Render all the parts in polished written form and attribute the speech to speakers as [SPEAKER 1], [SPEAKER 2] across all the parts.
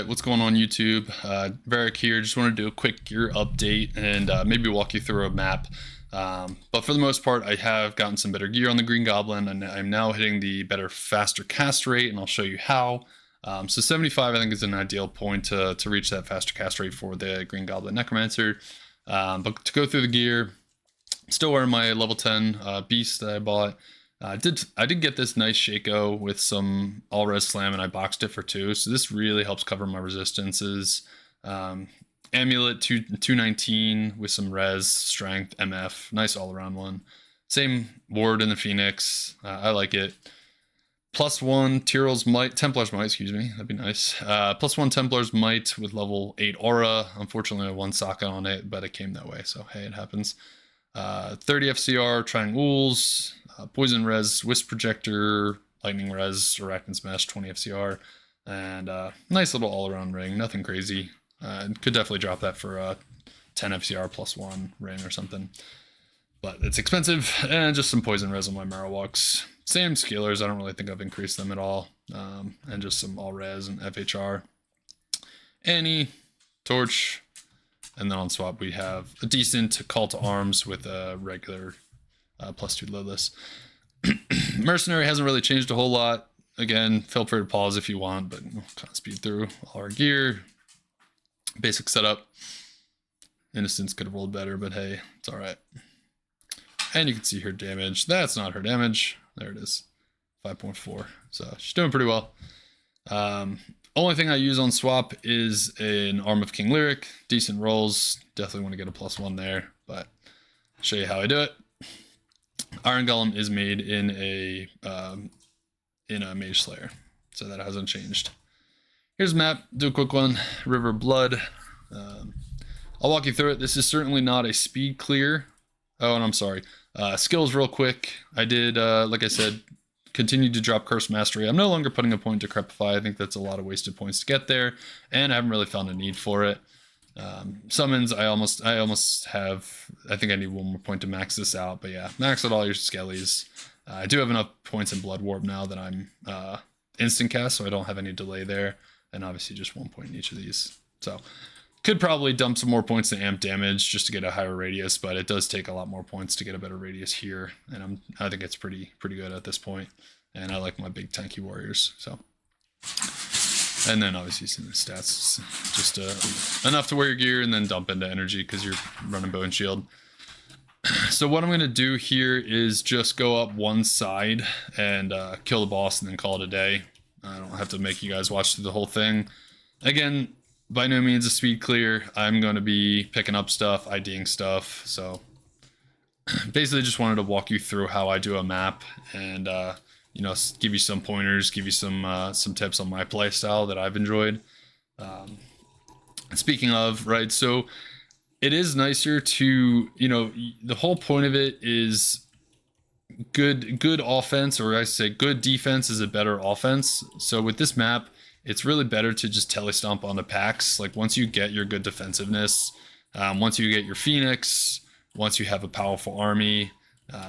[SPEAKER 1] Alright, what's going on YouTube? Varric here, just want to do a quick gear update and maybe walk you through a map. But for the most part, I have gotten some better gear on the Green Goblin, and I'm now hitting the better, faster cast rate, and I'll show you how. So 75 I think is an ideal point to reach that faster cast rate for the Green Goblin Necromancer. But to go through the gear, I'm still wearing my level 10 beast that I bought. I did get this nice Shaco with some all-res slam, and I boxed it for 2, so this really helps cover my resistances. Amulet 219 with some res, strength, MF, nice all-around one. Same ward in the Phoenix, I like it. +1 Tyrell's Might, Templar's Might, excuse me, that'd be nice. +1 Templar's Might with level 8 Aura. Unfortunately, I one socket on it, but it came that way, so hey, it happens. 30 FCR, Triangles, Poison Res, Wisp Projector, Lightning Res, Arachnid's Mesh, 20 FCR, and nice little all-around ring, nothing crazy. Could definitely drop that for a 10 FCR +1 ring or something. But it's expensive, and just some Poison Res on my Marowaks. Same scalers, I don't really think I've increased them at all. And just some all-res and FHR. Annie, Torch, and then on swap we have a decent Call to Arms with a regular +2 Lidless. Mercenary hasn't really changed a whole lot. Again, feel free to pause if you want, but we'll kind of speed through all our gear. Basic setup. Innocence could have rolled better, but hey, it's alright. And you can see her damage. That's not her damage. There it is. 5.4. So she's doing pretty well. Only thing I use on swap is an Arm of King Lyric. Decent rolls. Definitely want to get a +1 there, but I'll show you how I do it. Iron Golem is made in a Mage Slayer, so that hasn't changed. Here's a map. Do a quick one. River Blood. I'll walk you through it. This is certainly not a speed clear. Oh, and I'm sorry. Skills real quick. I did, like I said, continue to drop Curse Mastery. I'm no longer putting a point to Crepify. I think that's a lot of wasted points to get there, and I haven't really found a need for it. Summons, I almost have, I think I need 1 more point to max this out, but yeah, max out all your skellies. I do have enough points in Blood Warp now that I'm instant cast, so I don't have any delay there, and obviously just 1 point in each of these. So could probably dump some more points to amp damage just to get a higher radius, but it does take a lot more points to get a better radius here, and I think it's pretty good at this point, and I like my big tanky warriors. So, and then obviously some stats, just enough to wear your gear and then dump into energy because you're running bow and shield. So what I'm going to do here is just go up one side and kill the boss and then call it a day. I don't have to make you guys watch through the whole thing. Again, by no means a speed clear. I'm going to be picking up stuff, IDing stuff. So basically just wanted to walk you through how I do a map and you know, give you some pointers, give you some tips on my playstyle that I've enjoyed. Speaking of, right, so it is nicer to, you know, the whole point of it is good offense, or I say good defense is a better offense. So with this map, it's really better to just telestomp on the packs. Like once you get your good defensiveness, once you get your Phoenix, once you have a powerful army,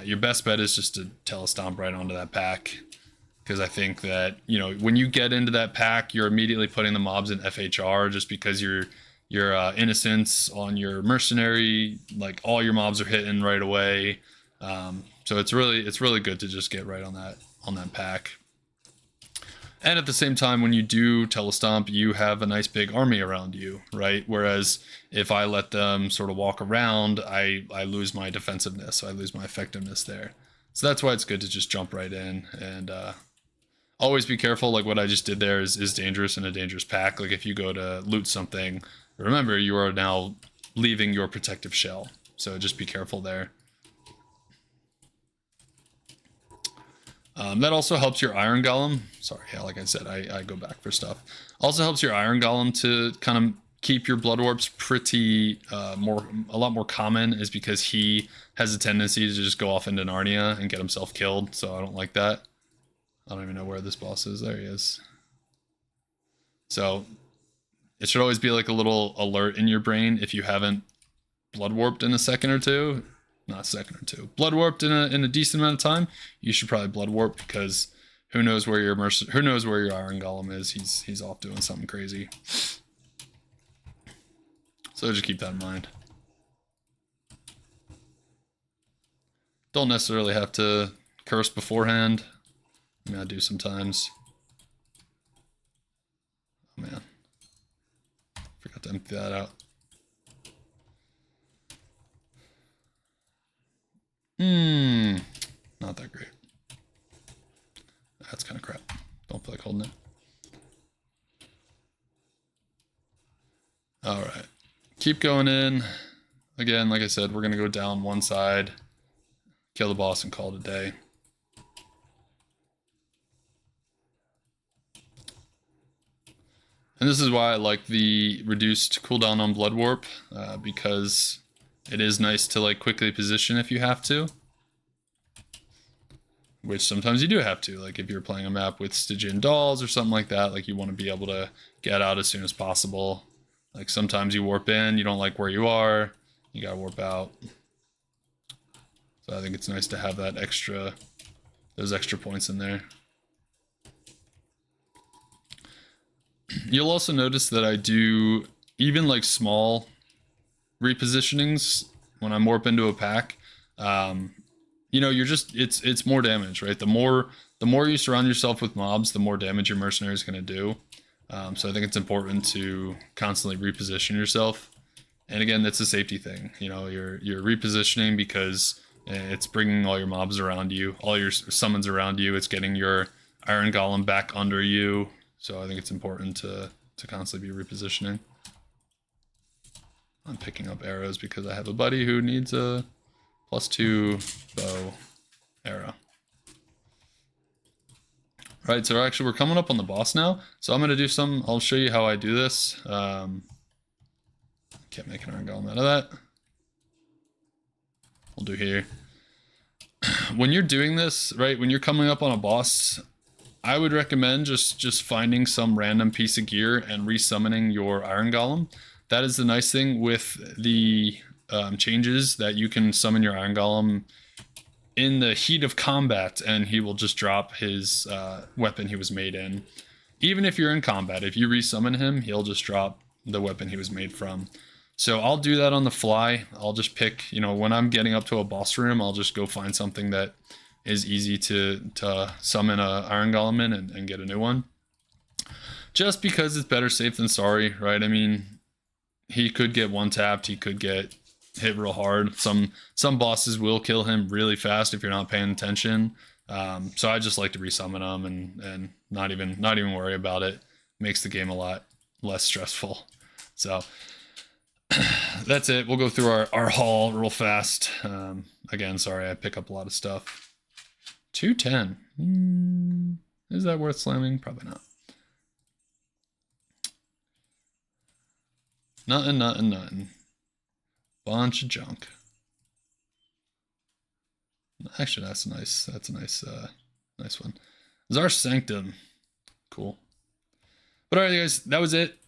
[SPEAKER 1] your best bet is just to telestomp right onto that pack. Because I think that, you know, when you get into that pack, you're immediately putting the mobs in FHR just because your innocence on your mercenary, like all your mobs are hitting right away. So it's really good to just get right on that pack. And at the same time, when you do telestomp, you have a nice big army around you, right? Whereas if I let them sort of walk around, I lose my defensiveness, so I lose my effectiveness there. So that's why it's good to just jump right in, and always be careful. Like what I just did there is dangerous in a dangerous pack. Like if you go to loot something, remember you are now leaving your protective shell, so just be careful there. That also helps your Iron Golem. Sorry, yeah, like I said, I go back for stuff. Also helps your Iron Golem to kind of keep your Blood Warps pretty, a lot more common, is because he has a tendency to just go off into Narnia and get himself killed, so I don't like that. I don't even know where this boss is. There he is. So it should always be like a little alert in your brain if you haven't Blood Warped in a second or two. Not a second or two. Blood Warped in a decent amount of time, you should probably Blood Warp, because who knows where your Iron Golem is? He's off doing something crazy. So just keep that in mind. Don't necessarily have to curse beforehand. I mean, I do sometimes. Oh man, forgot to empty that out. Not that great. That's kind of crap. Don't feel like holding it. All right, keep going in. Again, like I said, we're gonna go down one side, kill the boss, and call it a day. And this is why I like the reduced cooldown on Blood Warp, because it is nice to like quickly position if you have to. Which sometimes you do have to, like if you're playing a map with Stygian dolls or something like that, like you want to be able to get out as soon as possible. Like sometimes you warp in, you don't like where you are, you gotta warp out. So I think it's nice to have that those extra points in there. You'll also notice that I do even like small repositionings when I warp into a pack. You know, it's more damage, right? The more you surround yourself with mobs, the more damage your mercenary is going to do. So I think it's important to constantly reposition yourself. And again, that's a safety thing. You know, you're repositioning because it's bringing all your mobs around you, all your summons around you. It's getting your Iron Golem back under you. So I think it's important to constantly be repositioning. I'm picking up arrows because I have a buddy who needs a +2 bow arrow. Right, so actually we're coming up on the boss now. So I'm gonna do some, I'll show you how I do this. Can't make an Iron Golem out of that. We'll do here. When you're doing this, right, when you're coming up on a boss, I would recommend just finding some random piece of gear and resummoning your Iron Golem. That is the nice thing with the changes, that you can summon your Iron Golem in the heat of combat and he will just drop his weapon he was made in. Even if you're in combat, if you resummon him, he'll just drop the weapon he was made from. So I'll do that on the fly. I'll just pick, you know, when I'm getting up to a boss room, I'll just go find something that is easy to summon a Iron Golem in and get a new one. Just because it's better safe than sorry, right? I mean, he could get one-tapped, he could get hit real hard. Some bosses will kill him really fast if you're not paying attention. So I just like to resummon them and not even worry about it. Makes the game a lot less stressful. So that's it. We'll go through our haul real fast. Again, sorry, I pick up a lot of stuff. 210. Is that worth slamming? Probably not. Nothing. Bunch of junk. Actually, that's nice. That's a nice one. Czar Sanctum. Cool. But alright, guys, that was it.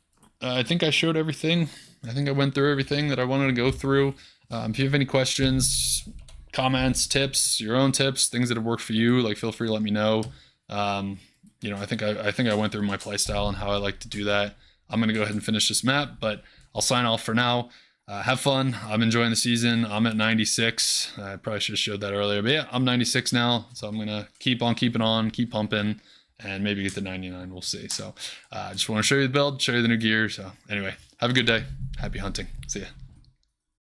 [SPEAKER 1] I think I showed everything. I think I went through everything that I wanted to go through. If you have any questions, comments, tips, your own tips, things that have worked for you, like feel free to let me know. You know, I think I went through my playstyle and how I like to do that. I'm gonna go ahead and finish this map, but I'll sign off for now. Have fun. I'm enjoying the season. I'm at 96. I probably should have showed that earlier, but yeah, I'm 96 now. So I'm gonna keep on keeping on, keep pumping, and maybe get to 99. We'll see. So I just want to show you the build, show you the new gear. So anyway, have a good day. Happy hunting. See ya.